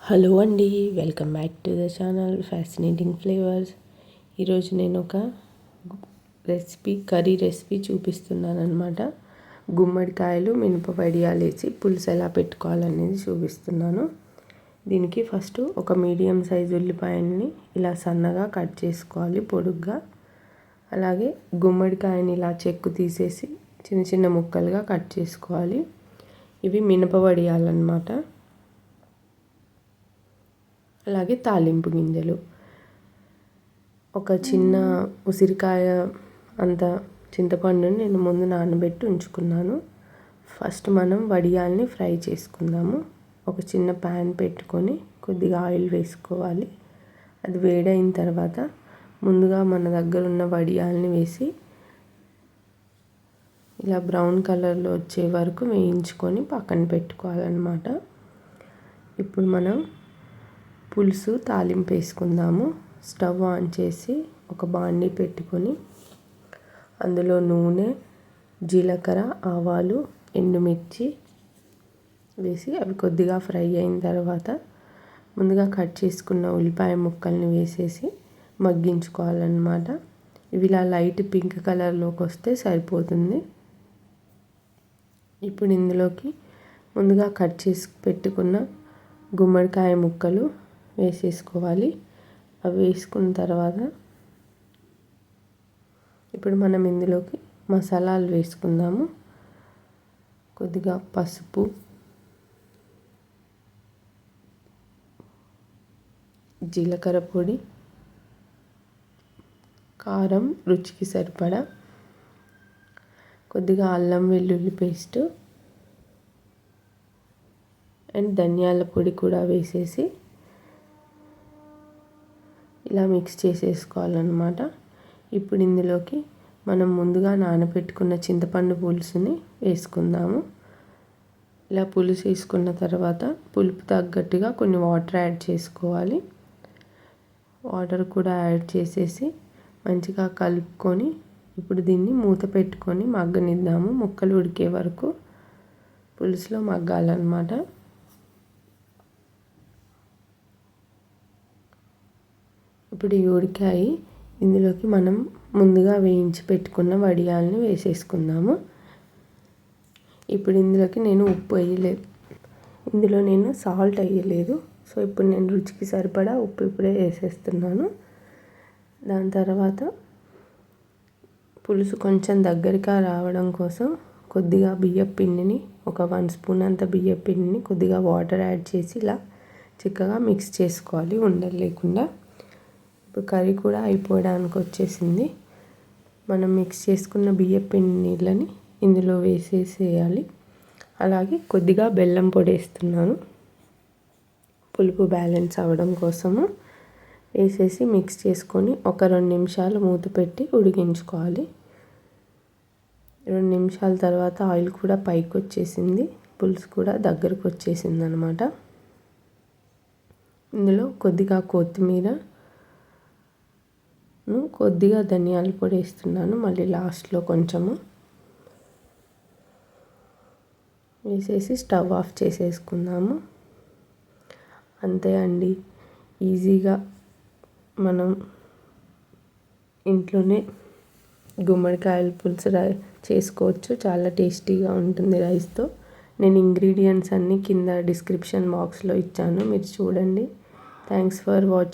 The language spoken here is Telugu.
హలో అండి, welcome back to the channel fascinating flavours. ఈరోజు నేను ఒక కర్రీ రెసిపీ చూపిస్తున్నాను అనమాట. గుమ్మడికాయలు మినప వడియాలు వేసి పులుసు ఎలా పెట్టుకోవాలనేది చూపిస్తున్నాను. దీనికి ఫస్ట్ ఒక మీడియం సైజు ఉల్లిపాయని ఇలా సన్నగా కట్ చేసుకోవాలి పొడుగ్గా. అలాగే గుమ్మడికాయని ఇలా చెక్కు తీసేసి చిన్న చిన్న ముక్కలుగా కట్ చేసుకోవాలి. ఇవి మినప వడియాలన్నమాట. అలాగే తాలింపు గింజలు, ఒక చిన్న ఉసిరికాయ అంత చింతపండుని నేను ముందు నానబెట్టి ఉంచుకున్నాను. ఫస్ట్ మనం వడియాల్ని ఫ్రై చేసుకుందాము. ఒక చిన్న ప్యాన్ పెట్టుకొని కొద్దిగా ఆయిల్ వేసుకోవాలి. అది వేడైన తర్వాత ముందుగా మన దగ్గర ఉన్న వడియాల్ని వేసి ఇలా బ్రౌన్ కలర్లో వచ్చే వరకు వేయించుకొని పక్కన పెట్టుకోవాలన్నమాట. ఇప్పుడు మనం పులుసు తాలింపు వేసుకుందాము. స్టవ్ ఆన్ చేసి ఒక బాండీ పెట్టుకొని అందులో నూనె, జీలకర్ర, ఆవాలు, ఎండుమిర్చి వేసి అవి కొద్దిగా ఫ్రై అయిన తర్వాత ముందుగా కట్ చేసుకున్న ఉల్లిపాయ ముక్కల్ని వేసేసి మగ్గించుకోవాలన్నమాట. ఇవి ఇలా లైట్ పింక్ కలర్లోకి వస్తే సరిపోతుంది. ఇప్పుడు ఇందులోకి ముందుగా కట్ చేసి పెట్టుకున్న గుమ్మడికాయ ముక్కలు వేసేసుకోవాలి. అవి వేసుకున్న తర్వాత ఇప్పుడు మనం ఇందులోకి మసాలాలు వేసుకుందాము. కొద్దిగా పసుపు, జీలకర్ర పొడి, కారం రుచికి సరిపడా, కొద్దిగా అల్లం వెల్లుల్లి పేస్ట్ అండ్ ధనియాల పొడి కూడా వేసేసి ఇలా మిక్స్ చేసేసుకోవాలన్నమాట. ఇప్పుడు ఇందులోకి మనం ముందుగా నానబెట్టుకున్న చింతపండు పులుసుని వేసుకుందాము. ఇలా పులుసు వేసుకున్న తర్వాత పులుపు తగ్గట్టుగా కొన్ని వాటర్ యాడ్ చేసుకోవాలి. వాటర్ కూడా యాడ్ చేసేసి మంచిగా కలుపుకొని ఇప్పుడు దీన్ని మూత పెట్టుకొని మగ్గనిద్దాము. ముక్కలు ఉడికే వరకు పులుసులో మగ్గాలన్నమాట. ఇప్పుడు ఈ ఉడికాయి ఇందులోకి మనం ముందుగా వేయించి పెట్టుకున్న వడియాల్ని వేసేసుకుందాము. ఇప్పుడు ఇందులోకి నేను ఉప్పు వేయలేదు, ఇందులో నేను సాల్ట్ వేయలేదు. సో ఇప్పుడు నేను రుచికి సరిపడా ఉప్పు ఇప్పుడే వేసేస్తున్నాను. దాని తర్వాత పులుసు కొంచెం దగ్గరగా రావడం కోసం కొద్దిగా బియ్యపు పిండిని, ఒక 1 స్పూన్ అంత బియ్యపు పిండిని కొద్దిగా వాటర్ యాడ్ చేసి ఇలా చిక్కగా మిక్స్ చేసుకోవాలి ఉండలు లేకుండా. ఇప్పుడు కర్రీ కూడా అయిపోవడానికి వచ్చేసింది. మనం మిక్స్ చేసుకున్న బియ్యపు పిండి నీళ్ళని ఇందులో వేసేసేయాలి. అలాగే కొద్దిగా బెల్లం పొడి వేస్తున్నాను, పులుపు బ్యాలెన్స్ అవ్వడం కోసము. వేసేసి మిక్స్ చేసుకొని ఒక 2 నిమిషాలు మూత పెట్టి ఉడికించుకోవాలి. 2 నిమిషాల తర్వాత ఆయిల్ కూడా పైకి వచ్చేసింది, పులుసు కూడా దగ్గరకు వచ్చేసింది అనమాట. ఇందులో కొద్దిగా కొత్తిమీర, కొద్దిగా ధనియాల పొడి వేస్తున్నాను, మళ్ళీ లాస్ట్లో కొంచెము వేసేసి స్టవ్ ఆఫ్ చేసేసుకుందాము. అంతే అండి, ఈజీగా మనం ఇంట్లోనే గుమ్మడికాయల పులుసు చేసుకోవచ్చు. చాలా టేస్టీగా ఉంటుంది రైస్తో. నేను ఇంగ్రీడియంట్స్ అన్నీ కింద డిస్క్రిప్షన్ బాక్స్లో ఇచ్చాను, మీరు చూడండి. Thanks for watching.